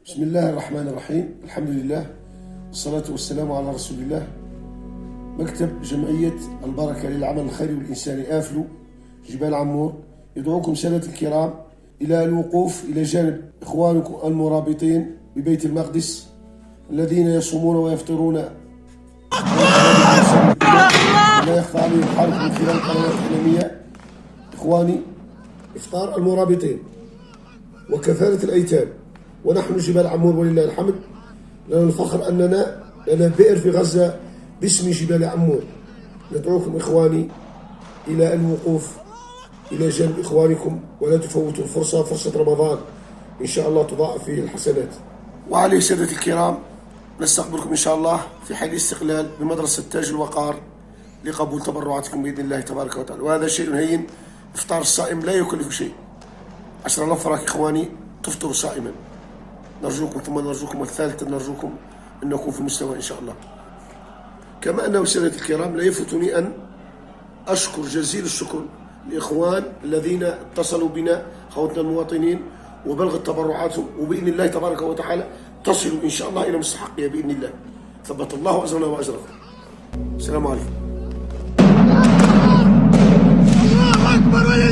بسم الله الرحمن الرحيم. الحمد لله والصلاة والسلام على رسول الله. مكتب جمعية البركة للعمل الخيري والإنساني آفلو جبال عمور يدعوكم سادة الكرام إلى الوقوف إلى جانب إخوانكم المرابطين ببيت المقدس الذين يصومون ويفطرون لا يخفى عليهم حالكم من خلال القنوات الإعلامية. إخواني، إفطار المرابطين وكفالة الأيتام، ونحن جبال عمور ولله الحمد لنا الفخر أننا لنا بئر في غزة باسم جبال عمور. ندعوكم إخواني إلى الوقوف إلى جانب إخوانكم، ولا تفوتوا الفرصة، فرصة رمضان إن شاء الله تضاعف فيه الحسنات. وعليه سادة الكرام نستقبلكم إن شاء الله في حي الاستقلال بمدرسة تاج الوقار لقبول تبرعاتكم بإذن الله تبارك وتعالى. وهذا شيء هين، إفطار الصائم لا يكلف شيء. 10 فرق إخواني تفطروا صائما. نرجوكم ثم نرجوكم والثالثة نرجوكم أن نكون في المستوى إن شاء الله. كما أنه سادة الكرام لا يفوتني أن أشكر جزيل الشكر لإخوان الذين اتصلوا بنا، خوتنا المواطنين، وبلغت تبرعاتهم، وبإذن الله تبارك وتعالى تصل إن شاء الله إلى مستحقها بإذن الله. ثبت الله أجرنا وأجركم. السلام عليكم. الله أكبر.